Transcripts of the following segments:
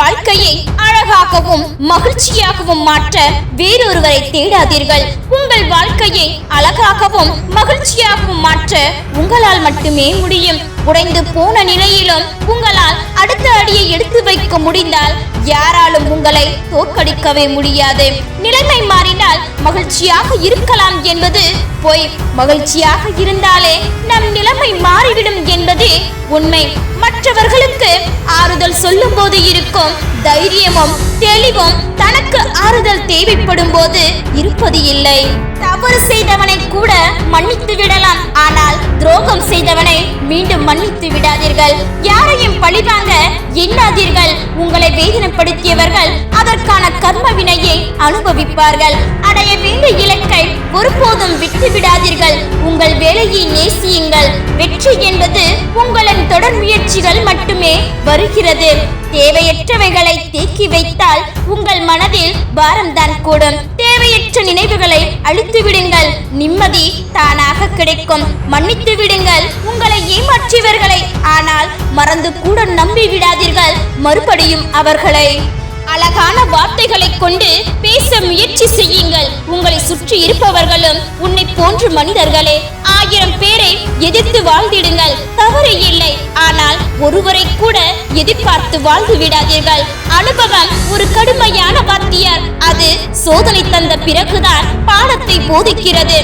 வாழ்க்கையை அழகாகவும் மகிழ்ச்சியாகவும் மாற்ற வேறொருவரை தேடாதீர்கள். உங்கள் வாழ்க்கையை அழகாகவும் மகிழ்ச்சியாகவும் மாற்ற உங்களால் மட்டுமே முடியும். உடைந்து போன நிலையிலும் உங்களால் அடுத்த அடியை எடுத்து வைக்க முடிந்தால் யாராலும் உங்களை தோற்கடிக்கவே முடியாது. நிலைமை மாறினால் மகிழ்ச்சியாக இருக்கலாம் என்பது பொய். மகிழ்ச்சியாக இருந்தாலே நம் நிலைமை மாறிவிடும் என்பது உண்மை. மற்றவர்களுக்கு ஆறுதல் சொல்லும் போது இருக்கும் தைரியமும் தெளிவும் தனக்கு ஆறுதல் தேவைப்படும் போது இருப்பது இல்லை. தவறு செய்தவனை கூட மன்னித்து விடலாம், ஆனால் துரோகம் செய்தவனை மீண்டும் மன்னித்து விடாதீர்கள். யாரையும் பழிவாங்க எண்ணாதீர்கள். உங்களை வேதனைப்படுத்தியவர்கள் அதற்கான கர்ம வினையை அனுபவிப்பார்கள். அடைய வேண்டிய இலக்கை ஒருபோதும் விட்டு விடாதீர்கள். உங்கள் வேலையை நேசியுங்கள். வெற்றி என்பது உங்களின் தொடர் முயற்சிகள் மட்டுமே வருகிறது. தேவையற்றவைகளை தேக்கி வைத்தால் உங்கள் மனதில் பாரம்தான் கூடும். தேவையற்ற நினைவுகளை அழித்து விடுங்கள். நிம்மதி தானாக கிடைக்கும். மன்னித்து விடுங்கள் உங்களை ஏமாற்றியவர்களை. ஆனால் மறந்து கூட நம்பி விடாதீர்கள் மறுபடியும் அவர்களை. அழகான வார்த்தைகளை கொண்டு பேச முயற்சி செய்யுங்கள். உங்களை சுற்றி இருப்பவர்களும் உன்னை போன்ற மனிதர்களே. 1000 பேரை எதிர்த்து வாழ்ந்திடுங்கள், தவறு இல்லை. ஆனால் ஒருவரை கூட எதிர்பார்த்து வாழ்ந்து விடாதீர்கள். அனுபவம் ஒரு கடுமையான வாத்தியார். அது சோதனை தந்த பிறகுதான் பாடத்தை போதிக்கிறது.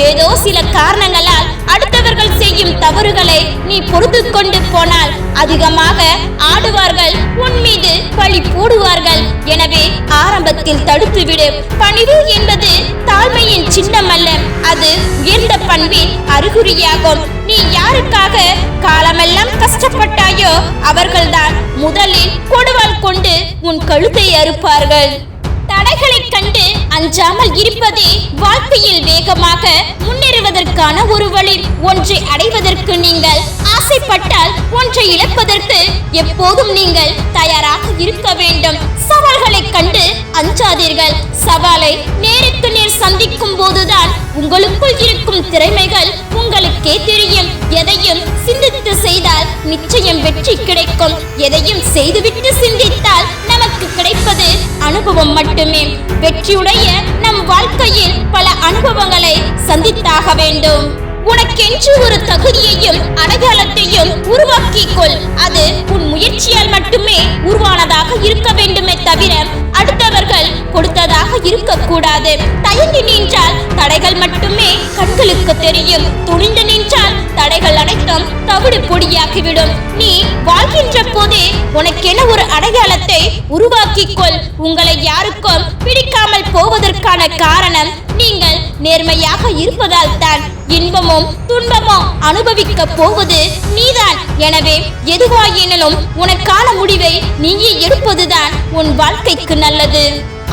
ஏதோ சில காரணங்களால் அடுத்தவர்கள் செய்யும் தவறுகளை நீ பொறுத்து கொண்டு போனால் அதிகமாக ஆடுவார்கள், உன் மீது பழி போடுவார்கள். எனவே ஆரம்பத்தில் தடுத்துவிடு. பணிவு என்பது தாழ்மையின் சின்னம் அல்ல, அது உயர்ந்த பண்பின் அறிகுறியாகும். நீ யாருக்காக காலமெல்லாம் கஷ்டப்பட்டாயோ அவர்கள்தான் முதலில் கொடுவாள் கொண்டு உன் கழுத்தை அறுப்பார்கள். தடைகளை கண்டு அஞ்சாமல் இருப்பதே வாழ்க்கையில் வேகமாக முன்னேறுவதற்கான ஒரு வழி. ஒன்றை அடைவதற்கு நீங்கள் ஆசைப்பட்டால் ஒன்றை இழப்பதற்கு எப்போதும் நீங்கள் தயாராக இருக்க வேண்டும். சவால்களை கண்டு அஞ்சாதீர்கள். சவாலை நேருக்கு நேர் சந்திக்கும் போதுதான் உங்களுக்குள் இருக்கும் திறமைகள் உங்களுக்கே தெரியும். எதையும் சிந்தித்து செய்தால் நிச்சயம் வெற்றி கிடைக்கும். எதையும் செய்துவிட்டு சிந்தித்தால் நமக்கு கிடைப்பது அனுபவம் மட்டுமே. வெற்றியுடைய நம் வாழ்க்கையில் பல அனுபவங்களை சந்தித்தாக வேண்டும். உனக்கென்று ஒரு தகுதியையும் அடையாளத்தையும் உருவாக்கிக்கொள். அது உன் முயற்சியால் மட்டுமே உருவானதாக இருக்க வேண்டுமே தவிர அடுத்தவர்கள் கொடுத்ததாக இருக்கக்கூடாது. தயங்கி நின்றால் தடைகள் மட்டுமே கண்களுக்கு தெரியும். துணிந்து நின்றால் தடைகள் அனைத்தும் தவிடு பொடியாகிவிடும். நீ வாழ்கின்ற போதே உனக்கென ஒரு அடையாளத்தை உருவாக்கிக்கொள். உங்களை யாருக்கும் பிடிக்காமல் போவதற்கான காரணம் நீங்கள் நேர்மையாக இருப்பதால் தான். இன்பமும் துன்பமும் அனுபவிக்க போவது நீதான். எனவே எதுவாயினும் உனக்கான முடிவை நீயே எடுப்பதுதான் உன் வாழ்க்கைக்கு நல்லது.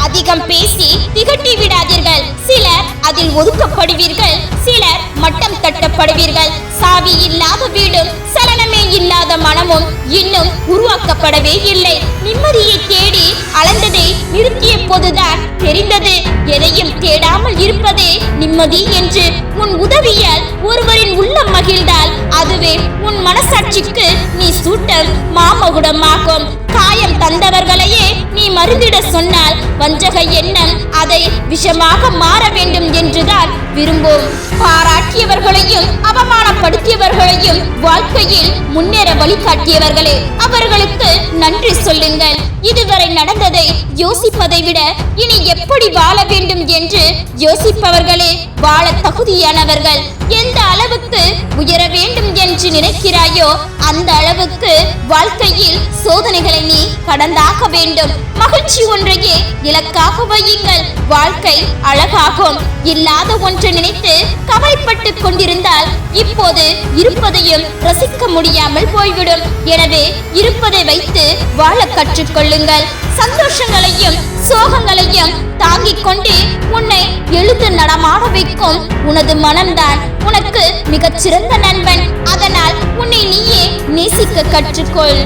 அதிகம் பேசி திகட்டி விடாதீர்கள். சிலர் அதில் ஒதுக்கப்படுவீர்கள், சிலர் மட்டம் தட்டப்படுவீர்கள். சாவி இல்லாத வீடும் சலனமே இல்லாத மனமும் இன்னும் உருவாக்கப்படவே இல்லை. நிம்மதியை தேடி அலைந்ததை நிறுத்திய போதுதான் தெரிந்தது எதையும் தேடாமல் இருப்பதே நிம்மதி என்று. உன் உதவியால் ஒருவரின் உள்ளம் மகிழ்ந்தால் அதுவே உன் மனசாட்சிக்கு நீ சூட்டும் மாமகுடமாகும். காயம் தந்தவர்களையே நீ மருந்திட சொன்னால் வஞ்சக எண்ணம் அதை விஷமாக மாற வேண்டும் என்றுதான் விரும்பும். பாராட்டியவர்களையும் அவமானப்படுத்தியவர்களையும் வாழ்க்கையில் முன்னேற வழிகாட்டியவர்களே, அவர்களுக்கு நன்றி சொல்லுங்கள். இதுவரை நடந்ததை யோசிப்பதை விட இனி எப்படி வாழ வேண்டும் என்று யோசிப்பவர்களே வாழ தகுதியானவர்கள். எந்த அளவுக்கு உயர வேண்டும் என்று நினைக்கிறாயோ அந்த அளவுக்கு வாழ்க்கையில் சோதனைகளை நீ கடந்தாக வேண்டும். மகிழ்ச்சி ஒன்றையே இலக்காக வையுங்கள். வாழ்க்கை அழகாகும். இல்லாத ஒன்றை நினைத்து கவலைப்பட்டு கொண்டிருந்தால் இப்போது இருப்பதையும் ரசிக்க முடியாமல் போய்விடும். எனவே இருப்பதை வைத்து வாழ கற்றுக்கொள்ளுங்கள். சந்தோஷங்களையும் சோகங்களையும் தாங்கிக் கொண்டு உன்னை எழுந்து நடமாட வைக்கும் உனது மனம்தான் உனக்கு மிகச்சிறந்த நண்பன். அதனால் உன்னை நீயே நேசிக்க கற்றுக்கொள்.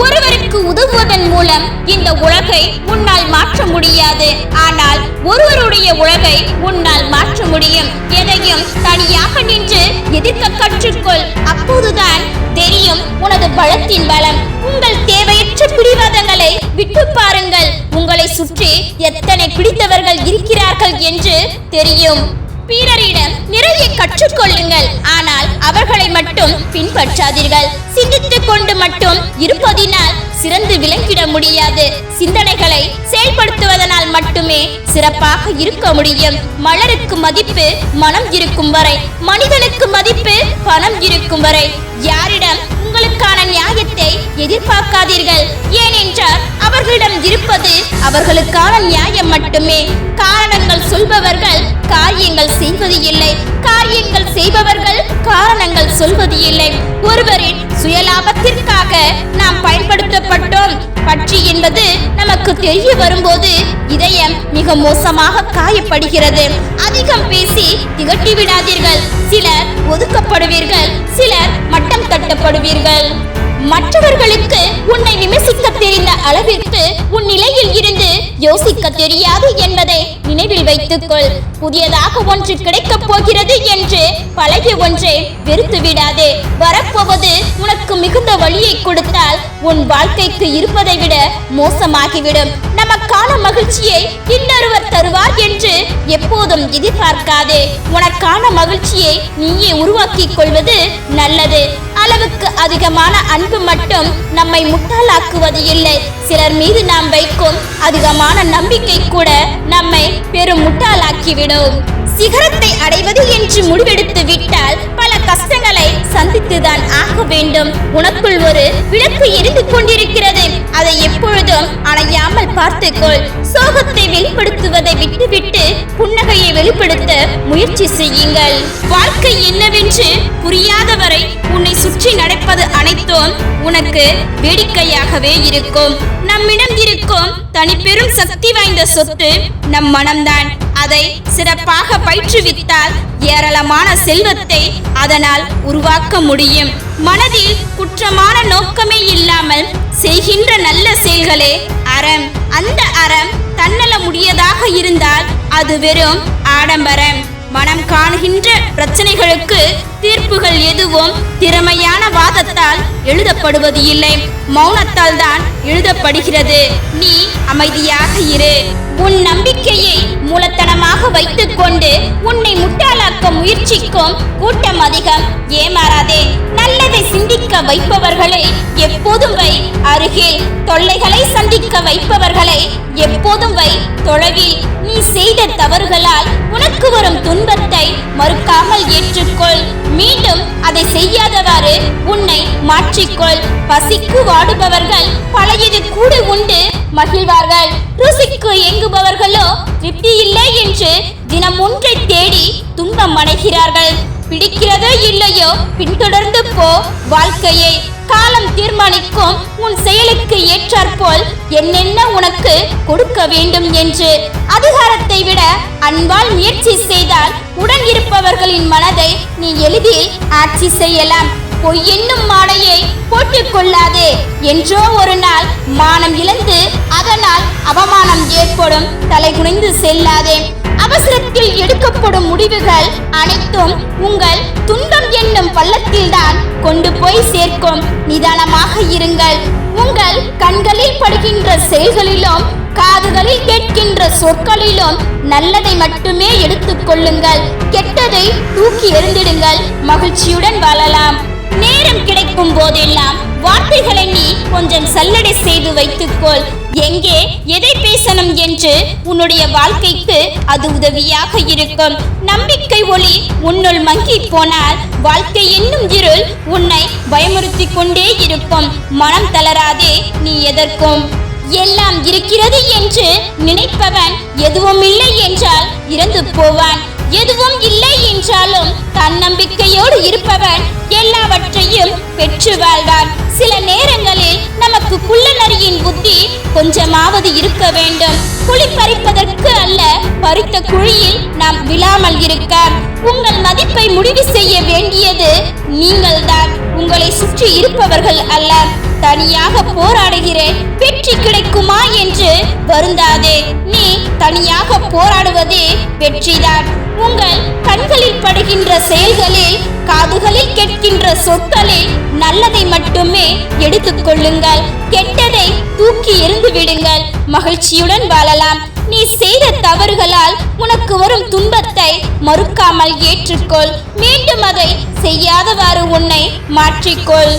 ஒருவருக்கு உதவுவதன் மூலம் இந்த உலகை உன்னால் மாற்ற முடியாது. ஆனால் ஒருவருடைய உலகை உன்னால் மாற்ற முடியும். எதையும் தனியாக நின்று எதிர்க்க கற்றுக்கொள். அப்போதுதான் தெரியும் உனது பலத்தின் பலம். உங்கள் தேவையற்ற பிடிவாதங்களை விட்டு பாருங்கள். உங்களை சுற்றி எத்தனை பிடித்தவர்கள் இருக்கிறார்கள் என்று தெரியும். பிறரிடம் நிறைய கற்றுக்கொள்ளுங்கள், ஆனால் அவர்களை மட்டும் பின்பற்றாதீர்கள். சிந்தித்துக் கொண்டு மட்டும் இருப்பதினால் சிறந்து விளங்கிட முடியாது. சிந்தனைகளை செயல்படுத்துவதனால் மட்டுமே சிறப்பாக இருக்க முடியும். மலருக்கு மதிப்பு மனம் இருக்கும் வரை, மனிதனுக்கு மதிப்பு பணம் இருக்கும் வரை. யாரிடம் உங்களுக்கான நியாயத்தை எதிர்பார்க்காதீர்கள். ஏனென்றால் அவர்களிடம் இருப்பது அவர்களுக்கான நியாயம் மட்டுமே. காரணங்கள் சொல்பவர்கள் காரியங்கள் செய்வது இல்லை, காரியங்கள் செய்பவர்கள் காரணங்கள் சொல்வது இல்லை. ஒருவரின் சுயலாபத்திற்காக நாம் பயன்படுத்தப்பட்டோம் பற்றி என்பது நமக்கு தெரிய வரும்போது இதயம் மிக மோசமாக காயப்படுகிறது. அதிகம் பேசி திகட்டி விடாதீர்கள். சிலர் ஒதுக்கப்படுவீர்கள், சிலர் மட்டம் தட்டப்படுவீர்கள். மற்றவர்களுக்கு உன்னை விமர்சிக்க தெரிந்த அளவிற்கு உன் நிலையில் இருந்து யோசிக்க தெரியாது என்பதை நினைவில் வைத்துக்கொள். புதியதாக ஒன்று கிடைக்கப் போகிறது என்று பழைய ஒன்றை வெறுத்து விடாதே. வரப்போவது உனக்கு மிகுந்த வழியை கொடுத்தால் உன் வாழ்க்கைக்கு இருப்பதை விட மோசமாகிவிடும். நமக்கான மகிழ்ச்சியை இன்னொருவர் தருவார் என்று எப்போதும் எதிர்பார்க்காதே. உனக்கான மகிழ்ச்சியை நீயே உருவாக்கிக் கொள்வது நல்லது. அளவுக்கு அதிகமான அன்பு மட்டும் நம்மை முட்டாளாக்குவது இல்லை. சிலர் மீது நாம் வைக்கும் அதிகமான நம்பிக்கை கூட நம்மை பெரும் முட்டாளாக்கிவிடும். சிகரத்தை அடைவது என்று முடிவெடுத்து விட்டால் பல கஷ்டங்களை சந்தித்துதான் ஆக வேண்டும். உனக்குள் ஒரு விளக்கு எரிந்து கொண்டிருக்கிறது, அதை எப்பொழுதும் அணையாமல் பார்த்துக்கொள். சோகத்தை வெளிப்படுத்துவதை விட்டுவிட்டு புன்னகையை வெளிப்படுத்த முயற்சி செய்யுங்கள். வாழ்க்கை என்னவென்று புரியாதவரை உன்னை சுற்றி நடப்பது அனைத்தும் உனக்கு வேடிக்கையாகவே இருக்கும். நம்மிடம் இருக்கும் தனிப்பெரும் சக்தி வாய்ந்த சொத்து நம் மனம்தான். அதை சிறப்பாக பயிற்றுவித்தால் ஏராளமான செல்வத்தை அதனால் உருவாக்க முடியும். மனதில் குற்றமான நோக்கமே இல்லாமல் செய்கின்ற நல்ல செயல்களே அறம். அந்த அறம் தன்னல முடியதாக இருந்தால் அது வெறும் ஆடம்பரம். மனம் காணுகின்ற பிரச்சனைகளுக்கு தீர்ப்புகள் எதுவும் திறமையான வாதத்தால் எழுதப்படுவது இல்லை, மௌனத்தால் தான் எழுதப்படுகிறது. நீ அமைதியாக இரு. உன் நம்பிக்கையை மூலத்தனமாக வைத்துக் கொண்டு உன்னை முட்டாளாக்க முயற்சிக்கும் கூட்டம் அதிகம். ஏமாறாதே. நல்லதை சிந்திக்க வைப்பவர்களை எப்போதும் வை அருகில். தொல்லைகளை சந்திக்க வைப்பவர்களை எப்போதும் வை தொலைவில். நீ செய்த தவறுகளால் உனக்கு வரும் துன்பத்தை மறுக்காமல் ஏற்றுக்கொள். மீண்டும் அதை செய்யாதவாறு உன்னை மாற்றிக்கொள். பசிக்கு வாடுபவர்கள் பழையது கூட உண்டு மகிழ்வார்கள். ருசிக்கு ஏங்குபவர்களோ திருப்தி இல்லை என்று தினம் ஒன்றை தேடி துன்பம் அடைகிறார்கள். பிடிக்கிறதோ இல்லையோ பின்தொடர்ந்து போ வாழ்க்கையை. காலம் தீர்மானிக்கும் உன் செயலுக்கு ஏற்றாற்போல் என்னென்ன உனக்கு கொடுக்க வேண்டும் என்று. அதிகாரத்தை விட அன்பால் முயற்சி செய்தால் உடன் இருப்பவர்களின் மனதை நீ எளிதில் ஆட்சி செய்யலாம். பொய் என்னும் மாடையை போட்டுக் கொள்ளாதே. என்றோ ஒரு நாள் மானம் இழந்து அதனால் அவமானம் ஏற்படும். தலை குனிந்து செல்லாதே. அவசரத்தில் எடுக்கப்படும் முடிவுகள் அனைத்தும் உங்கள் துன்பம் என்னும் பள்ளத்தில்தான் கொண்டு போய் சேர்க்கும். நிதானமாக இருங்கள். உங்கள் கண்களில் படுகின்ற செயல்களிலும் காதுகளில் கேட்கின்ற சொற்களிலும் நல்லதை மட்டுமே எடுத்துக் கொள்ளுங்கள். கெட்டதை தூக்கி எறிந்திடுங்கள். மகிழ்ச்சியுடன் வாழலாம். நேரம் கிடைக்கும் போதெல்லாம் வார்த்தைகளை நீ கொஞ்சம் சல்லடை செய்து வைத்துக்கொள். எங்கே எதை பேசணும் என்று உன்னுடைய வாழ்க்கைக்கு அது உதவியாக இருக்கும். நம்பிக்கை ஒளி உன்னுள் மங்கி போனால் வாழ்க்கை என்னும் இருள் உன்னை பயமுறுத்தி கொண்டே இருக்கும். மனம் தளராதே. நீ எதற்கும் எல்லாம் இருக்கிறது என்று நினைப்பவன் எதுவும் இல்லை என்றால் இறந்து போவான். எதுவும் இல்லை என்றாலும் தன்னம்பிக்கையோடு இருப்பவன் எல்லாவற்றையும் பெற்று வாழ்வான். சில நேரங்களில் நமக்கு குள்ளநரியின் புத்தி கொஞ்சமாவது இருக்க வேண்டும். குழி பறிப்பதற்கு அல்ல, பறித்த குழியில் நாம் விழாமல் இருக்க. உங்கள் மதிப்பை முடிவு செய்ய வேண்டியது நீங்கள்தான், உங்களை சுற்றி இருப்பவர்கள் அல்ல. தனியாக போராடுகிறேன், வெற்றி கிடைக்குமா என்று வருந்தாதே. நீ தனியாக போராடுவதே வெற்றிதான். உங்கள் கண்களில் படுகின்ற செயல்களில், காதுகளில் கேட்கின்ற சொற்களில் நல்லதை மட்டுமே எடுத்துக்கொள்ளுங்கள். கெட்டதை தூக்கி எறிந்து விடுங்கள். மகிழ்ச்சியுடன் வாழலாம். நீ செய்த தவறுகளால் உனக்கு வரும் துன்பத்தை மறுக்காமல் ஏற்றுக்கொள். மீண்டும் அதை செய்யாதவாறு உன்னை மாற்றிக்கொள்.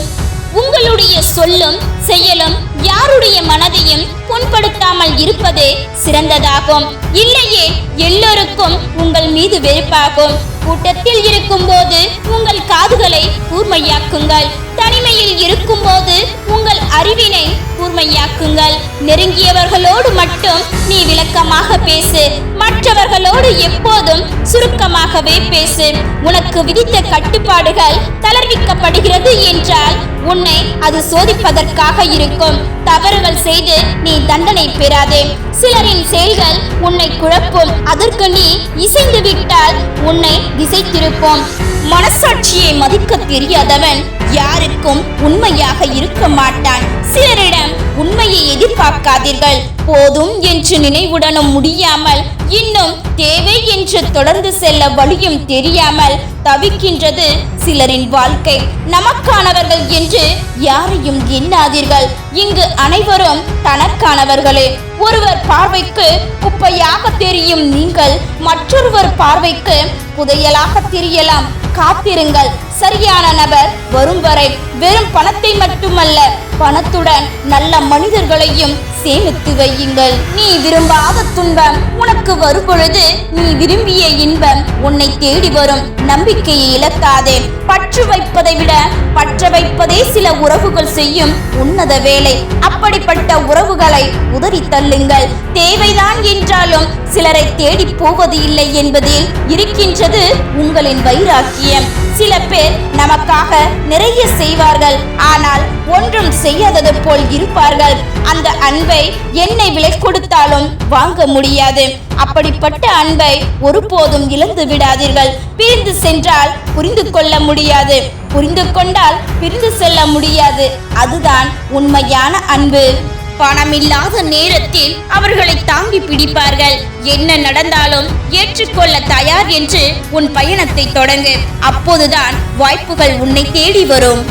உங்களுடைய சொல்லும் செயலும் யாருடைய மனதையும் புண்படுத்தாமல் இருப்பதே சிறந்ததாகும். இல்லையே எல்லோருக்கும் உங்கள் மீது வெறுப்பாகும். கூட்டத்தில் இருக்கும் போது உங்கள் காதுகளை கூர்மையாக்குங்கள். தனிமையில் இருக்கும் போது உங்கள் அறிவினை கூர்மையாக்குங்கள். நெருங்கியவர்களோடு மட்டும் நீ விளக்கமாக பேசு. மற்றவர்களோடு எப்போதும் சுருக்கமாகவே பேசு. உனக்கு விதித்த கட்டுப்பாடுகள் தளர்விக்கப்படுகிறது என்றால் உன்னை அது சோதிப்பதற்காக இருக்கும். தவறுகள் செய்து நீ தண்டனை பெறாதே. சிலரின் செயல்கள் உன்னை குழப்பும். அதற்கு நீ இசைந்து விட்டால் உன்னை திசை திருப்போம். மனசாட்சியை மதிக்க தெரியாதவன் யாருக்கும் உண்மையாக இருக்க மாட்டான். சிலரிடம் உண்மையை எதிர்பார்க்காதீர்கள். போதும் என்று நினைவுடனும் முடியாமல், இன்னும் தேவை என்று தொடர்ந்து செல்ல வழியும் தெரியாமல் தவிக்கின்றது சிலரின் வாழ்க்கை. நமக்கானவர்கள் என்று யாரையும் எண்ணாதீர்கள். இங்கு அனைவரும் தனக்கானவர்களே. ஒருவர் பார்வைக்கு குப்பையாக தெரியும் நீங்கள் மற்றொருவர் பார்வைக்கு புதையலாக தெரியலாம். காத்திருங்கள். சரியான நபர் வரும் வரை. வெறும் பணத்தை மட்டுமல்ல, பணத்துடன் நல்ல மனிதர்களையும் சேமித்து வையுங்கள். நீ விரும்பாத துன்பம் உனக்கு வரும்பொழுது நீ விரும்பிய இன்பம் உன்னை தேடி வரும். நம்பிக்கையை இழக்காதே. பற்று வைப்பதை விட பற்ற வைப்பதே சில உறவுகள் செய்யும் உன்னத வேலை. அப்படிப்பட்ட உறவுகளை உதறி தள்ளுங்கள். தேவைதான் என்றாலும் சிலரை தேடி போவது இல்லை என்பதில் இருக்கின்றது உங்களின் வைராக்கியம். சில பேர் நமக்காக நிறைய செய்வார்கள், ஆனால் ஒன்றும் செய்யாதது போல் இருப்பார்கள். அந்த அன்பை என்னை விலை கொடுத்தாலும் வாங்க முடியாது. அப்படிப்பட்ட அன்பை ஒருபோதும் இழந்து விடாதீர்கள். பிரிந்து சென்றால் புரிந்து கொள்ள முடியாது, புரிந்து கொண்டால் பிரிந்து செல்ல முடியாது. அதுதான் உண்மையான அன்பு. பணமில்லாத நேரத்தில் அவர்களை தாங்கி பிடிப்பார்கள். என்ன நடந்தாலும் ஏற்றுக்கொள்ள தயார் என்று உன் பயணத்தை தொடங்கு. அப்போதுதான் வாய்ப்புகள் உன்னை தேடி வரும்.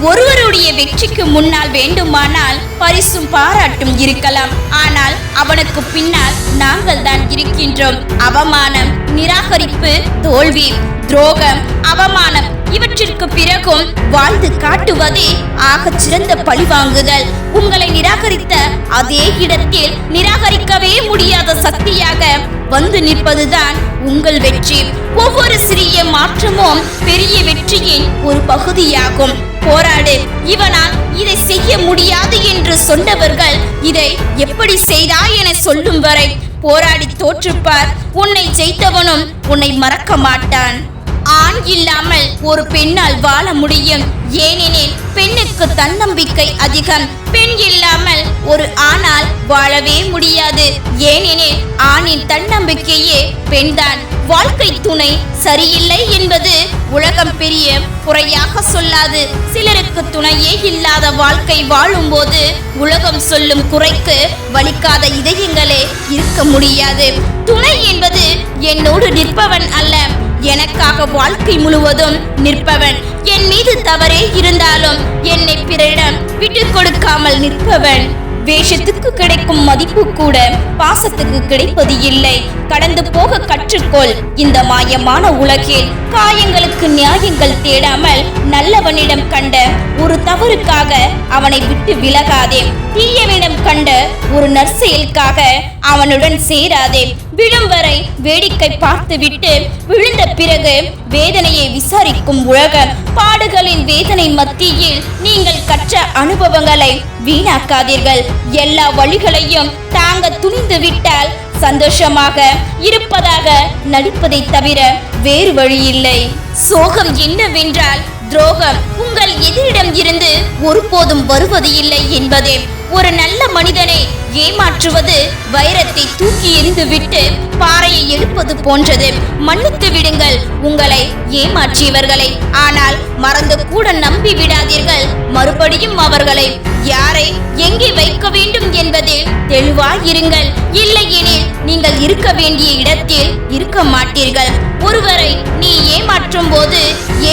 ஒருவருடைய வெற்றிக்கு முன்னால் வேண்டுமானால் பரிசும் பாராட்டும் இருக்கலாம், ஆனால் அவனுக்கு பின்னால் நாங்கள் தான் இருக்கின்றோம். அவமானம், நிராகரிப்பு, தோல்வி, துரோகம், அவமானம் இவற்றிற்கு பிறகும் வாழ்ந்து காட்டுவதே ஆக சிறந்த பழிவாங்குதல். உங்களை நிராகரித்த அதே இடத்தில் நிராகரிக்கவே முடியாத சக்தியாக வந்து நிற்பதுதான் உங்கள் வெற்றி. ஒவ்வொரு சிறிய மாற்றமும் பெரிய வெற்றியின் ஒரு பகுதியாகும். போராடு. இவனால் இதை செய்ய முடியாது என்று சொன்னவர்கள் இதை எப்படி செய்தாய் என சொல்லும் வரை போராடி தோற்றுப்பார். உன்னை ஜெயித்தவனும் உன்னை மறக்க மாட்டான். ஆண் இல்லாமல் ஒரு பெண்ணால் வாழ முடியும். ஏனெனில் பெண்ணுக்கு தன்னம்பிக்கை அதிகம். பெண் இல்லாமல் ஒரு ஆணால் வாழவே முடியாது. ஏனெனில் ஆணின் தன்னம்பிக்கையே பெண்தான். வாழ்க்கை துணை சரியில்லை என்பது உலகம் பெரிய குறையாக சொல்லாது. சிலருக்கு துணையே இல்லாத வாழ்க்கை வாழும்போது உலகம் சொல்லும் குறைக்கு வலிக்காத இதயங்களே இருக்க முடியாது. துணை என்பது என்னோடு நிற்பவன் அல்ல, எனக்காக வாழ்க்கை முழுவதும் நிற்பவன். என் மீது தவறே இருந்தாலும் என்னை பிறரிடம் விட்டு கொடுக்காமல் நிற்பவன். வேஷத்துக்கு கிடைக்கும் மதிப்பு கூட பாசத்துக்கு கிடைப்பது இல்லை. கடந்து போக கற்றுக்கொள். இந்த மாயமான உலகில் காயங்களுக்கு நியாயங்கள் தேடாமல் நல்லவனிடம் கண்ட ஒரு தவறுக்காக அவனை விட்டு விலகாதே. தீயவனிடம் கண்ட ஒரு நற்செயலுக்காக அவனுடன் சேராதே. விழும் வரை வேடிக்கை பார்த்துவிட்டு விழுந்த பிறகு வேதனையை விசாரிக்கும் உலகம். பாடுகளின் வேதனை மத்தியில் நீங்கள் கற்ற அனுபவங்களை வீணாக்காதீர்கள். எல்லா வழிகளையும் தாங்க துணிந்து விட்டால் சந்தோஷமாக இருப்பதாக நடிப்பதை தவிர வேறு வழியில்லை. சோகம் என்னவென்றால் துரோகம் உங்கள் எதிரிடம் இருந்து ஒருபோதும் வருவது இல்லை என்பதே. ஒரு நல்ல மனிதனை ஏமாற்றுவது வைரத்தை தூக்கி எறிந்துவிட்டு பாறையை எடுப்பது போன்றது. மன்னித்து விடுங்கள் உங்களை ஏமாற்றியவர்களை. ஆனால் மறந்து கூட நம்பி விடாதீர்கள் மறுபடியும் அவர்களை. யாரை எங்கே வைக்க வேண்டும் என்பதில் தெளிவாயிருங்கள். இல்லையெனில் நீங்கள் இருக்க வேண்டிய இடத்தில் இருக்க மாட்டீர்கள். ஒருவரை நீ ஏமாற்றும் போது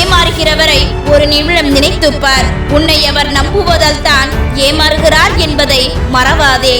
ஏமாறுகிறவரை ஒரு நிமிடம் நினைத்துப்பார். உன்னை அவர் நம்புவதால் தான் ஏமாறுகிறார் என்பதை மறவாதே.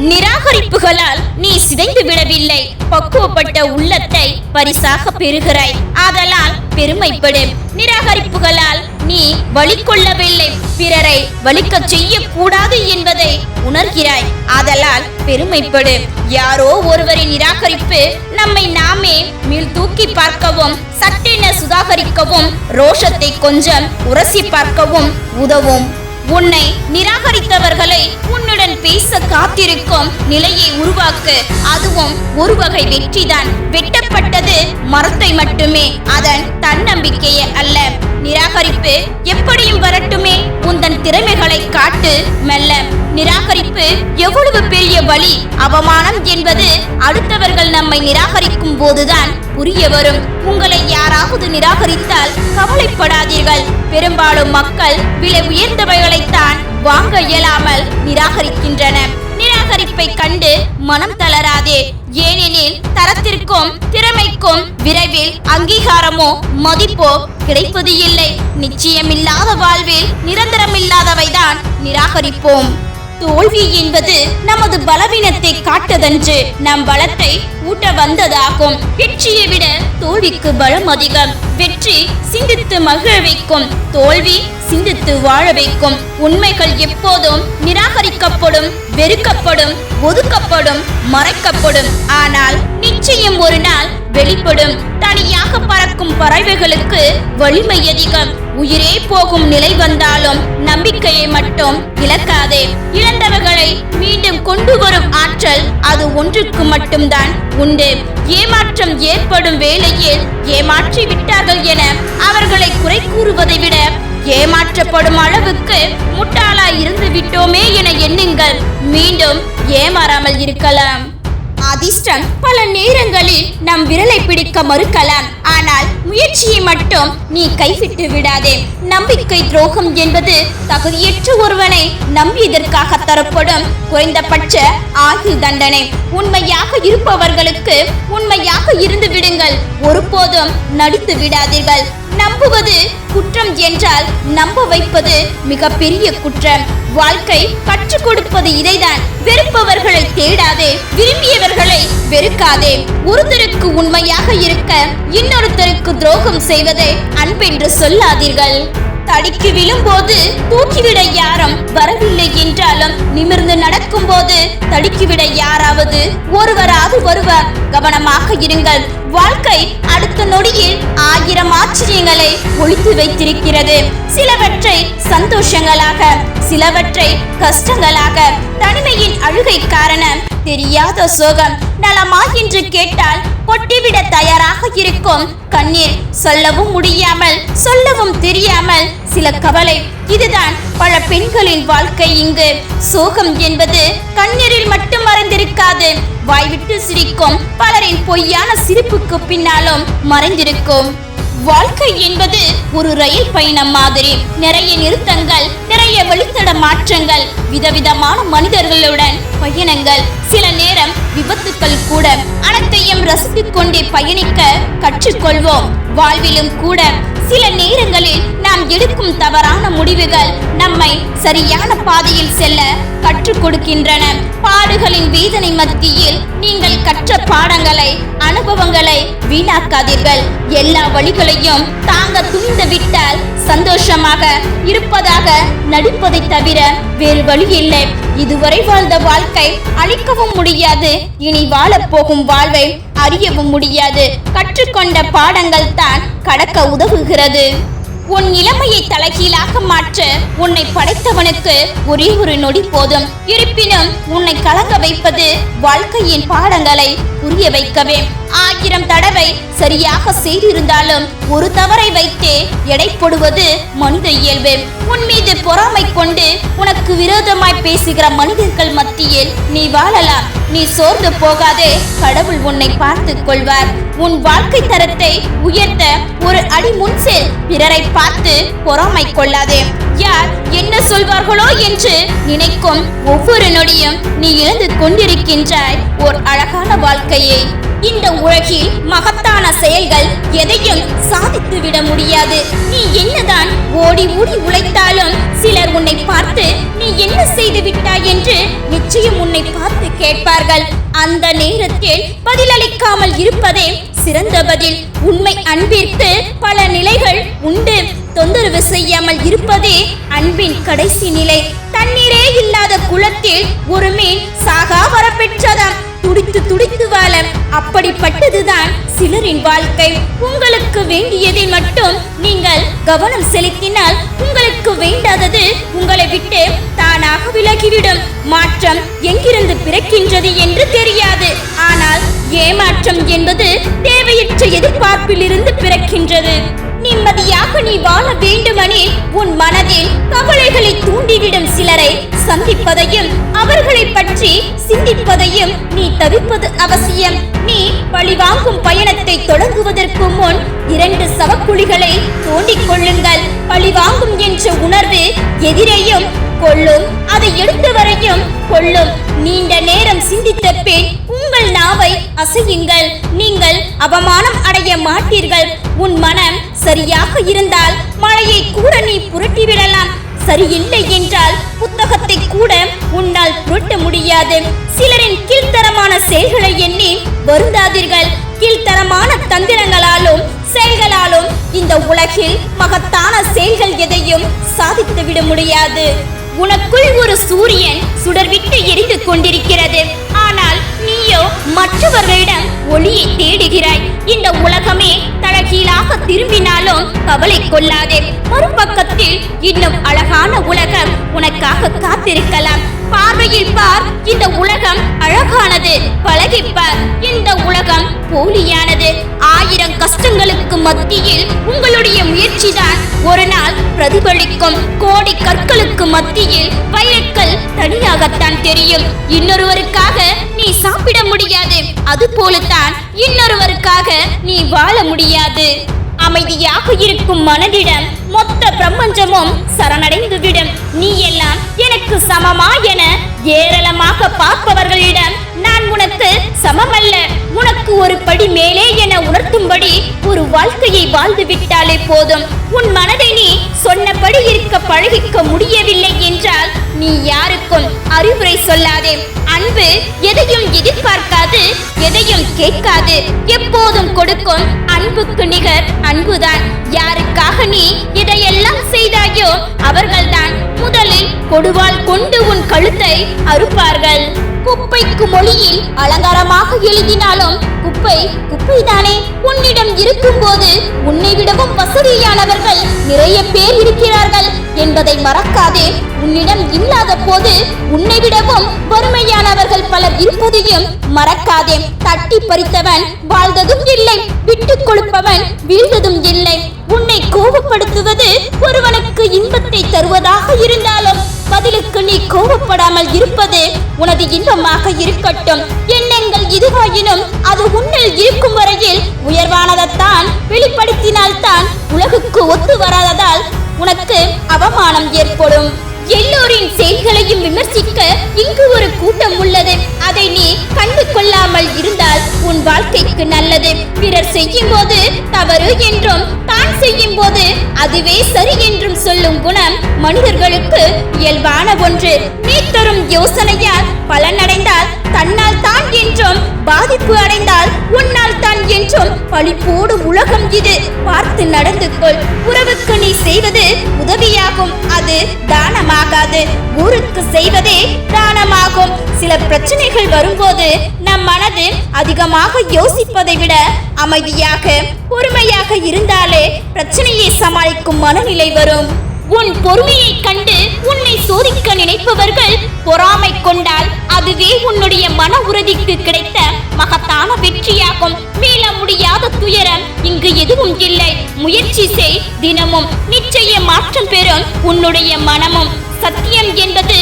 நிராகரிப்புகளால் நீ சிதைந்து விடவில்லை, பக்குவப்பட்ட உள்ளத்தை பரிசாக பெறுகிறாய். ஆதலால் பெருமைப்படு. நிராகரிப்புகளால் நீ வழி கொள்ளவில்லை, பிறரை வலிக்க செய்யக்கூடாது என்பதை உணர்கிறாய். ஆதலால் பெருமைப்படு. யாரோ ஒருவரின் நிராகரிப்பு நம்மை நாமே மீள் தூக்கி பார்க்கவும், சட்டென சுதாகரிக்கவும், ரோஷத்தை கொஞ்சம் உரசி பார்க்கவும் உதவும். உன்னை நிராகரித்தவர்களை உன்னுடன் பேச காத்திருக்கும் நிலையை உருவாக்கு. அதுவும் ஒரு வகை வெற்றிதான். வெட்டப்பட்டது மரத்தை மட்டுமே, அதன் தன்னம்பிக்கையை அல்ல. நிராகரிப்பு எப்படியும் வரட்டுமே, உந்தன் திறமைகளை காட்டு மெல்ல. நிராகரிப்பு எவ்வளவு பெரிய வலி, அவமானம் என்பது அடுத்தவர்கள் நம்மை நிராகரிக்கும் போதுதான் புரிய வரும். உங்களை யாராவது நிராகரித்தால் கவலைப்படாதீர்கள். பெரும்பாலும் மக்கள் விலை உயர்ந்தவைகளைத்தான் வாங்க இயலாமல் நிராகரிக்கின்றன. நிராகரிப்பை கண்டு மனம் தளராதே. ஏனெனில் தரத்திற்கும் திறமைக்கும் விரைவில் அங்கீகாரமோ மதிப்போ கிடைப்பது இல்லை. நிச்சயமில்லாத வாழ்வில் நிரந்தரமில்லாதவைதான் நிராகரிப்போம். தோல்வி என்பது நமது பலவீனத்தை காட்டதன்று, நம் பலத்தை ஊட்ட வந்ததாகும். வெற்றியை விட தோல்விக்கு பலம் அதிகம். வெற்றி சிந்தித்து மகிழ வைக்கும், தோல்வி சிந்தித்து வாழ வைக்கும். உண்மைகள் எப்போதும் நிராகரிக்கப்படும், வெறுக்கப்படும், ஒதுக்கப்படும், மறைக்கப்படும். ஆனால் நிச்சயம் ஒரு நாள் வெளிப்படும். தனியாக பறக்கும் பறவைகளுக்கு வலிமை அதிகம். உயிரே போகும் நிலை வந்தாலும் நம்பிக்கையை மட்டும் இழக்காதே. இழந்தவர்களை மீண்டும் கொண்டு வரும் ஆற்றல் அது ஒன்றுக்கு மட்டும்தான் உண்டு. ஏமாற்றம் ஏற்படும் வேளையில் ஏமாற்றி விட்டார்கள் என அவர்களை குறை கூறுவதை விட ஏமாற்றப்படும் அளவுக்கு முட்டாளாய் இருந்து விட்டோமே என எண்ணுங்கள். மீண்டும் ஏமாறாமல் இருக்கலாம். அதிர்ஷ்டம் பல நேரங்களில் நம் விரலை பிடிக்க மறுக்கலாம். ஆனால் முயற்சியை மட்டும் நீ கைவிட்டு விடாதே. நம்பிக்கை துரோகம் என்பது தகுதியற்ற ஒருவனை நம்பியதற்காக தரப்படும் குறைந்தபட்ச ஆயுள் தண்டனை. உண்மையாக இருப்பவர்களுக்கு உண்மையாக இருந்து விடுங்கள். ஒருபோதும் நடித்து விடாதீர்கள். நம்புவது குற்றம் என்றால் நம்ப வைப்பது மிகப்பெரிய குற்றம். வாழ்க்கை கற்றுக் கொடுப்பது இதைதான். வெறுப்பவர்களை தேடாதே, விரும்பியவர்களை வெறுக்காதே. ஒருத்தருக்கு உண்மையாக இருக்க இன்னொருத்தருக்கு துரோகம் செய்வதை அன்பென்று சொல்லாதீர்கள். தடிக்கு விழும்போது தூக்கிவிட யாரும் வரவில்லை என்றாலும் நிமிர்ந்து நடக்கும் போது தடுக்கிவிட யாராவது ஒருவராது வருவார். கவனமாக இருங்கள். வாழ்க்கை அடுத்த நொடியில் 1000 ஆச்சரியங்களை ஒளித்து வைத்திருக்கிறது. சிலவற்றை சந்தோஷங்களாக, சிலவற்றை கஷ்டங்களாக. தனிமையின் அழுகை காரணம் தெரியாத சோகம். நலமா என்று கேட்டால் கொட்டிவிட தயாராக இருக்கும் கண்ணீர். சொல்லவும் முடியாமல், சொல்லவும் தெரியாமல் சில கவலை. இதுதான் பல பெண்களின் வாழ்க்கை. இங்கு சோகம் என்பது கண்ணீரில் மட்டும் மறைந்திருக்காது. வாய்விட்டு சிரிக்கும் பலரின் பொய்யான சிரிப்புக்கு பின்னாலும் மறைந்திருக்கும். வாழ்க்கை என்பது ஒரு ரயில் பயணம் மாதிரி. நிறைய நிறுத்தங்கள், நிறைய வழித்தட மாற்றங்கள், விதவிதமான மனிதர்களுடன் பயணங்கள், சில நேரம் விபத்துக்கள் கூட. அனைத்தையும் ரசித்துக் கொண்டே பயணிக்க கற்றுக்கொள்வோம். வாழ்விலும் கூட சில நேரங்களில் நாம் எடுக்கும் தவறான முடிவுகள் நம்மை சரியான பாதையில் செல்ல கற்றுக் கொடுக்கின்றன. பாடுகளின் வேதனை மத்தியில் நீங்கள் கற்ற பாடங்களை, அனுபவங்களை வீணாக்காதீர்கள். எல்லா வழிகளையும் தாங்க துணிந்து விட்டால் சந்தோஷமாக இருப்பதாக நடிப்பதை தவிர வேறு வழி இல்லை. இதுவரை வாழ்ந்த வாழ்க்கை அழிக்கவும் முடியாது. இனி வாழப்போகும் வாழ்வை அறியவும் முடியாது. கற்றுக்கொண்ட பாடங்கள் தான் கடக்க உதவுகிறது. உன் இளமையை தலைகீழாக மாற்ற உன்னை படைத்தவனுக்கு ஒரே ஒரு நொடி போதும். இருப்பினும் உன்னை கலங்க வைப்பது வாழ்க்கையின் பாடங்களை புரிய வைக்கவே. 1000 தடவை சரியாக செய்திருந்தாலும் ஒரு தவறை வைத்தே எடை போடுவது மனித இயல்பு. உன் மீது பொறாமை கொண்டு உனக்கு விரோதமாய் பேசுகிற மனிதர்கள் மத்தியில் நீ வாழலாம். நீ சோர்ந்து போகாதே, கடவுள் உன்னை பார்த்துக் கொள்வார். உன் வாழ்க்கை தரத்தை உயர்த்த ஒரு அடி முன் செல். பிறரை பார்த்து பொறாமை கொள்ளாதே. யார் என்ன சொல்வார்களோ என்று நினைக்கும் ஒவ்வொரு நொடியும் நீ இழந்து கொண்டிருக்கின்றாய் ஓர் அழகான வாழ்க்கையை. இந்த உலகில் மகத்தான செயல்கள் எதையும் சாதித்து விட முடியாது. நீ என்னதான் ஓடி ஓடி உழைத்தாலும் சிலர் உன்னை பார்த்து நீ என்ன செய்து விட்டாய் என்று நிச்சயம் உன்னை பார்த்து கேட்பார்கள். அந்த நேரத்தில் பதிலளிக்காமல் இருப்பதே சிறந்த பதில். உண்மை அன்பிற்கு பல நிலைகள் உண்டு. தொந்தரவு செய்யாமல் இருப்பதே அன்பின் கடைசி நிலை. தண்ணீரே இல்லாத குளத்தில் ஒரு மீன் சாகா வரப்பெற்றதாம். துடித்து துடித்து வாழ அப்படிப்பட்டதுதான் சிலரின் வாழ்க்கை. உங்களுக்கு வேண்டியதை மட்டும் நீங்கள் கவனம் செலுத்தினால் உங்களுக்கு வேண்டாதது உங்களை விட்டு தானாக விலகிவிடும். மாற்றம் எங்கிருந்து பிறக்கின்றது என்று தெரியாது. ஆனால் ஏமாற்றம் என்பது தேவையற்ற எதிர்பார்ப்பில் இருந்து பிறக்கின்றது. நிம்மதியாக நீ வாழ வேண்டுமெனில் உன் மனதில் கவலைகளை தூண்டிவிடும் சிலரை சந்திப்பதையும் அவர்களை பற்றி சிந்திப்பதையும் நீ தவிர்ப்பது அவசியம். நீ பழிவாங்கும் பயணத்தை தொடங்குவதற்கு முன் 2 சவக்குழிகளை தோண்டிக் கொள்ளுங்கள். பழிவாங்கும் என்ற உணர்வு எதிரையும் கொள்ளும், அதை எடுத்தவரையும் கொள்ளும். நீண்ட நேரம் சிந்தித்த பின் உங்கள் நாவை அசையுங்கள். நீங்கள் அவமானம் அடைய மாட்டீர்கள். உன் மனம் சரியாக இருந்தால் மழையை கூட நீ புரட்டிவிடலாம். சரியில்லை என்றால் புத்தகத்தை கூட உன்னால் புரட்ட முடியாது. சிலரின் கீழ்த்தரமான செயல்களை எண்ணி வருந்தாதீர்கள். கீழ்த்தரமான தந்திரங்களாலும் செயல்களாலும் இந்த உலகில் மகத்தான செயல்கள் எதையும் சாதித்து விட முடியாது. உனக்குள் ஒரு சூரியன் சுடர்விட்டு எரிந்து கொண்டிருக்கிறது. ஆனால் நீயோ மற்றவர்களிடம் ஒளியை தேடுகிறாய். இந்த உலகமே தலகீழாக திரும்பினாலும் கவலை கொள்ளாதே. மறுபக்கத்தில் இன்னும் அழகான உலகம் உனக்காக காத்திருக்கலாம். பார்வையில் பார், இந்த உலகம் அழகானது. பழகிப்பார், இந்த உலகம் போலியானது. 1000 கஷ்டங்களுக்கு மத்தியில் உங்களுடைய முயற்சிதான் ஒரு நாள் பிரதிபலிக்கும். கோடி கற்களுக்கு மத்தியில் வைரக்கல் தனியாகத்தான் தெரியும். இன்னொருவருக்காக நீ சாப்பிட முடியாது. அதுபோலத்தான் இன்னொருவருக்காக நீ வாழ முடியாது. அமைதியாக இருக்கும் மனதிடம் மொத்த பிரபஞ்சமும் சரணடைந்து விடும். நீ எல்லாம் எனக்கு சமமா என ஏராளமாக பார்ப்பவர்களிடம் நான் உனக்கு சமமல்ல, உனக்கு ஒரு படி மேலே என உணர்த்தும்படி ஒரு வாழ்க்கையை வாழ்ந்து விட்டாலே போதும். உன் மனதை நீ சொன்னபடி இருக்க பழகிக்க முடியவில்லை என்றால் நீ யாருக்கும் அறிவுரை சொல்லாதே. அன்பு எதையும் எதிர்பார்க்காது, எதையும் கேட்காது, எப்போதும் கொடுக்கும். அன்புக்கு நிகர் அன்புதான். யாருக்காக நீ இதையெல்லாம் செய்தாயோ அவர்கள்தான் முதலில் கொடுவாள் கொண்டு உன் கழுத்தை அறுப்பார்கள். குப்பைக்கு மொழியில் அலங்காரமாக எழுதினாலும் குப்பை குப்பைதானே. உன்னிடம் இருக்கும் போது உன்னை விடவும் வசதியானவர்கள் நிறைய பேர் இருக்கிறார்கள் என்பதை மறக்காதே. உன்னிடம் இல்லாத போது உன்னை விடவும் வறுமையானவர்கள் பலர் இருப்பதையும் மறக்காதே. தட்டி பறித்தவன் வாழ்ந்ததும் இல்லை, விட்டுக் கொடுப்பவன் வீழ்ந்ததும் இல்லை. உன்னை கோபப்படுத்துவது ஒருவனுக்கு இன்பத்தை தருவதாக இருந்தாலும் பதிலுக்கு நீ கோபப்படாமல் இருப்பது உனது இன்பமாக இருக்கட்டும். எண்ணங்கள் இதுவாயினும் அது உன்னில் இருக்கும் வரையில் உயர்வானதைத்தான் வெளிப்படுத்தினால்தான் உலகுக்கு ஒத்து வராததால் உனக்கு அவமானம் ஏற்படும். எல்லோரின் செயல்களையும் விமர்சிக்க இங்கு ஒரு கூட்டம் உள்ளது. அதை நீ கண்டு கொள்ளாமல் இருந்தால் உன் வாழ்க்கைக்கு நல்லது. பிறர் செய்யும் போது தவறு என்றும் தான் செய்யும் போது அதுவே சரி என்றும் சொல்லும் குணம் மனிதர்களுக்கு இயல்பான ஒன்று. நீ தரும் யோசனையால் பலனடைந்தால் தன்னால் தான் என்றும், பாதிப்பு அடைந்தால் உன்னால் தான் என்றும் பழிப்போடும் உலகம் இது. பார்த்து நடந்து கொள். உறவுக்கு நீ செய்வது உதவியாகும், அது தானமாகாது. ஊருக்கு செய்வதே தானமாகும். சில பிரச்சனைகள் வரும்போது நம் மனது அதிகமாக யோசிப்பதை விட அமைதியாக பொறுமையாக இருந்தாலே பிரச்சனையை சமாளிக்கும் மனநிலை வரும். உன் பொறுமையை கண்டு உன்னை சோதிக்க நினைப்பவர்கள் பொறாமை கொண்டால் அதுவே உன்னுடைய மன உறுதிக்கு கிடைத்த மகத்தான வெற்றியாகும். மீள முடியாத துயரம் இங்கு எதுவும் இல்லை. முயற்சி செய், தினமும் நிச்சய மாற்றம் பெறும் உன்னுடைய மனமும். சத்தியம் என்பது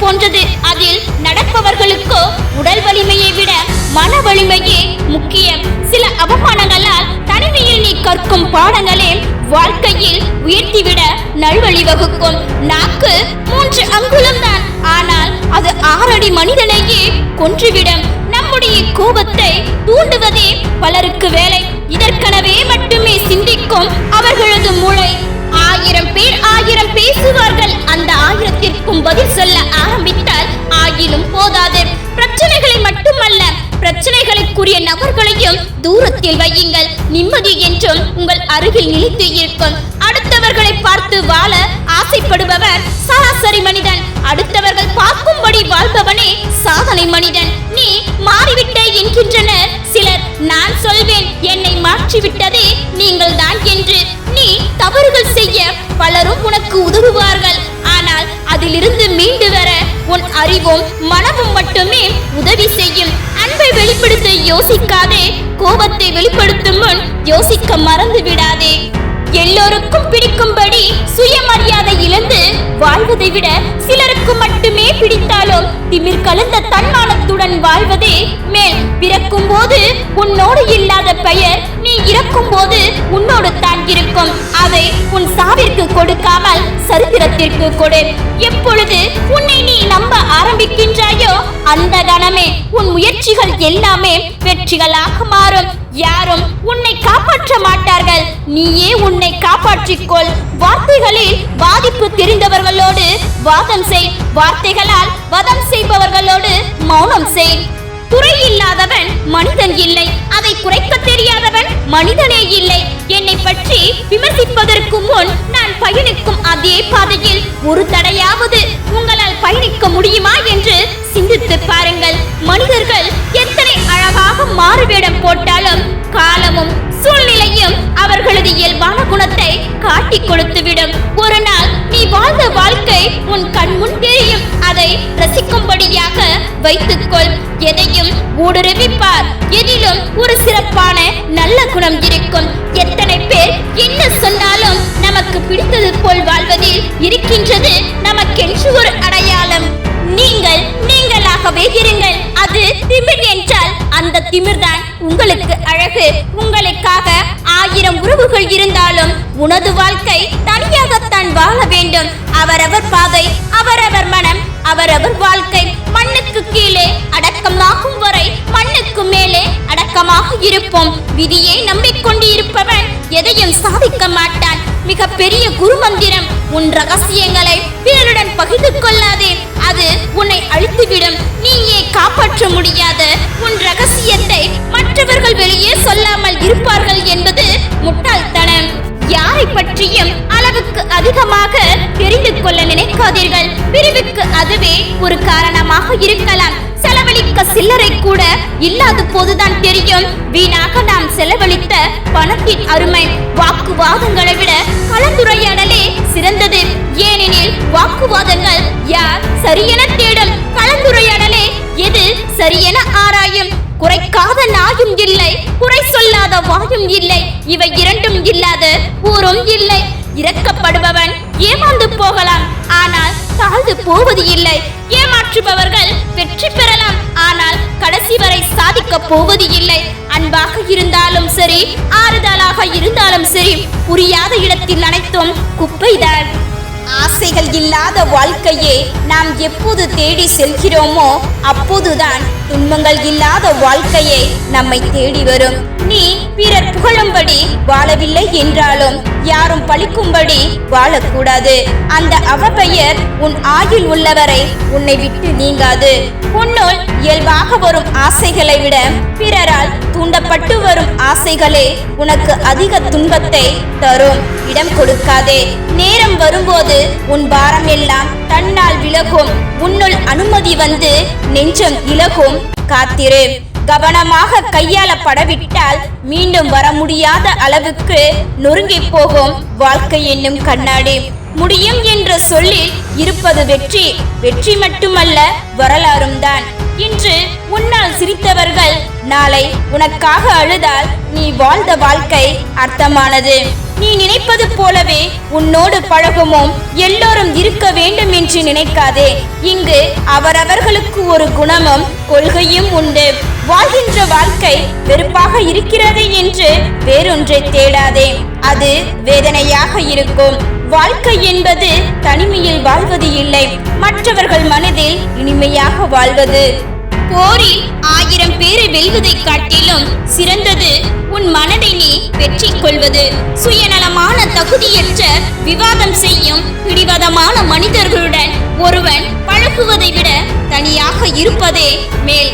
போன்றது. அதில் நடப்பவர்களுக்கோ உடல் வலிமையை விட மன வலிமையே முக்கியம். சில அவமானங்களால் தனிமையில் நீ கற்கும் பாடங்களே வாழ்க்கையில் உயர்த்திவிட நல்வழி வகுக்கும். நாக்கு 3 அங்குலம் தான், ஆனால் அது 6 அடி மனிதனையே கொன்றுவிடும். நம்முடைய கோபத்தை தூண்டுவதே பலருக்கு வேலை. இதற்கெனவே மட்டுமே சிந்திக்கும் அவர்களது மூளை. 1000 பேர் 1000 பேசுவார்கள். அந்த 1000த்திற்கும் பதில் சொல்ல ஆரம்பித்தால் ஆயிலும் போதாது. பிரச்சனைகளை மட்டுமல்ல, பிரச்சனைகளுக்குரிய நபர்களையும் தூரத்தில் வையுங்கள். நிம்மதி என்றும் உங்கள் அருகில் நிலைத்து இருக்கும். அடுத்தவர்களை பார்த்து வாழ ஆசைப்படுபவர் சராசரி மனிதன். அடுத்தவர்கள் பார்க்கும்படி வாழ்பவனே சாதனை மனிதன். நீ மாறிவிட்டே என்கின்றனர் சிலர். நான் சொல்வேன், என்னை மாற்றிவிட்டதே நீங்கள் தான் என்று. நீ தவறுகள் செய்ய பலரும் உனக்கு உதவுவார்கள். ஆனால் அதிலிருந்து மீண்டு வர உன் அறிவும் மனமும் மட்டுமே உதவி செய்யும். அன்பை வெளிப்படுத்த யோசிக்காதே. கோபத்தை வெளிப்படுத்தும் முன் யோசிக்க மறந்து விடாதே. எல்லோருக்கும் பிடிக்கும்படி சுயமரியாதை இழந்து வாழ்வதை விட சிலருக்கு மட்டுமே பிடித்தாலும் திமிர் கலந்த தன்மானத்துடன் வாழ்வதே மேல். பிறக்கும் போது உன்னோடு இல்லாத பெயர் நீ இறக்கும் போது உன்னோடு தான் இருக்கும். அதை உன் சாவிற்கு கொடுக்காமல் சரித்திரத்திற்கு கொடு. எப்பொழுது உன்னை நீ நம்ப ஆரம்பிக்கின்றாயோ அந்த கணமே உன் முயற்சிகள் எல்லாமே வெற்றிகளாக மாறும். யாரும் உன்னை காப்பாற்ற மாட்டார்கள், நீயே உன்னை காப்பாற்றிக்கொள். வார்த்தைகளில் பாதிப்பு தெரிந்தவர்களோடு வாதம் செய். வார்த்தைகளால் வதம் செய்பவர்களோடு மௌனம் செய். குறை இல்லாதவன் மனிதன் இல்லை, அதை குறைக்க தெரியாதவன் மனிதனே இல்லை. என்னை பற்றி விமர்சிப்பதற்கு முன் நான் பயணிக்கும் அதே பாதையில் ஒரு தடையாவது உங்களால் பயணிக்க முடியுமா என்று சிந்தித்து பாருங்கள். மனிதர்கள் எத்தனை அழகாக மாறுவேடம் போட்டாலும் காலமும் சூழ்நிலையும் அவர்களது இயல்பான குணத்தை காட்டிக் கொடுத்துவிடும். ஒரு நாள் நீ வாழ்ந்த வாழ்க்கை உன் கண் முன் தெரியும். அதை ரசிக்கும்படியாக வைத்துக்கொள். எதையும் ஊடுருவிப்பார். எதிலும் ஒரு சிறப்பான நல்ல குணம் இருக்கும். எத்தனை பேர் என்ன சொன்னாலும் நமக்கு பிடித்தது போல் வாழ்வதில் இருக்கின்றது நமக்கென்று ஒரு அடையாளம். நீங்கள் நீங்களாகவே இருங்கள். அது திமிர் என்றால் அந்த திமிர்தான் உங்களுக்கு அழகு. உங்களுக்காக 1000 உறவுகள் இருந்தாலும் உனது வாழ்க்கை தனியாகத்தான் வாழ வேண்டும். அவரவர் பாதை, அவரவர் மனம், அவரவர் வாழ்க்கை. மண்ணுக்கு கீழே அடக்கமாகும் வரை மண்ணுக்கு மேலே அடக்கமாக இருப்போம். விதியை நம்பிக்கொண்டு இருப்பவன் எதையும் சாதிக்க மாட்டான். மிக பெரிய குருமந்திரம், உன் ரகசியங்களை பிறருடன் பகிர்ந்து கொள்ளாதே. அது உன்னை அழித்துவிடும். நீயே காப்பாற்ற முடியாத உன் ரகசியத்தை மற்றவர்கள் வெளியே சொல்லாமல் இருப்பார்கள் என்பது முட்டாள்தனம். யாரை பற்றியும் அளவுக்கு அதிகமாக தெரிந்து கொள்ள நினைக்காதீர்கள். பிரிவுக்கு அதுவே ஒரு காரணமாக இருக்கலாம். செலவழிக்க சில்லறை கூட இல்லாத போதுதான் தெரியும் வீணாக நாம் செலவழித்த பணத்தின் அருமை. வாக்குவாதங்களை விட கலந்துரையாடலே சிறந்தது. ஏனெனில் வாக்குவாதங்கள் யார் சரியென தேடும், கலந்துரையாடலே எது சரியென ஆராயும். குறைக்காத நாயும் இல்லை, குறை சொல்லாத வாயும் இல்லை. இவை இரண்டும் இல்லாத ஊரும் இல்லை. இறக்கப்படுபவன் ஏமாந்து போகலாம், ஆனால் தாழ்ந்து போவது இல்லை. ஏமாற்றுபவர்கள் வெற்றி பெறலாம், ஆனால் கடைசி வரை சாதிக்க போவது இல்லை. அன்பாக இருந்தாலும் சரி, ஆறுதலாக இருந்தாலும் சரி, புரியாத இடத்தில் அனைத்தும் குப்பைதான். ஆசைகள் இல்லாத வாழ்க்கையே நாம் எப்போது தேடி செல்கிறோமோ அப்போதுதான் துன்பங்கள் இல்லாத வாழ்க்கையை நம்மை தேடி வரும். நீ பிறர் புகழும்படி வாழவில்லை என்றாலும் யாரும் பழிக்கும்படி வாழக்கூடாது. அந்த அவப்பெயர் உன் ஆயுள் உள்ளவரை உன்னை விட்டு நீங்காது. உன்னுள் இயல்பாக வரும் ஆசைகளை விட பிறரால் தூண்டப்பட்டு வரும் ஆசைகளே உனக்கு அதிக துன்பத்தை தரும். இடம் கொடுக்காதே. நேரம் வரும்போது உன் பாரம் எல்லாம் தன்னால் விலகும். உன்னுள் அனுமதி வந்து நெஞ்சம் இலகும். காத்திரு. கவனமாக கையாளப்படவிட்டால் மீண்டும் வர முடியாத அளவுக்கு நொறுங்கி போகும் வாழ்க்கை என்னும் கண்ணாடி. முடியும் என்ற சொல்லி இருப்பது வெற்றி. வெற்றி மட்டுமல்ல, வரலாறும் தான். இன்று உன்னால் சிரித்தவர்கள் நாளை உனக்காக அழுதால் நீ வாழ்ந்த வாழ்க்கை அர்த்தமானது. நீ நினைப்பது போலவே உன்னோடு பழகுமோ எல்லோரும் இருக்க வேண்டும் என்ற என்று நினைக்காதே. இங்கு அவரவர்களுக்கு ஒரு குணமும் கொள்கையும் உண்டு. வாழ்கின்ற வாழ்க்கை வெறுப்பாக இருக்கிறது என்று வேறொன்றை தேடாதே, அது வேதனையாக இருக்கும். வாழ்க்கை என்பது தனிமையில் வாழ்வது இல்லை, மற்றவர்கள் மனதில் இனிமையாக வாழ்வது. போரில் 1000 பேரை வெல்வதை காட்டிலும் சிறந்தது உன் மனதை நீ வெற்றி கொள்வது. சுயநலமான தகுதியற்ற விவாதம் செய்யும் பிடிவாதமான மனிதர்களுடன் ஒருவன் பழகுவதை விட தனியாக இருப்பதே மேல்.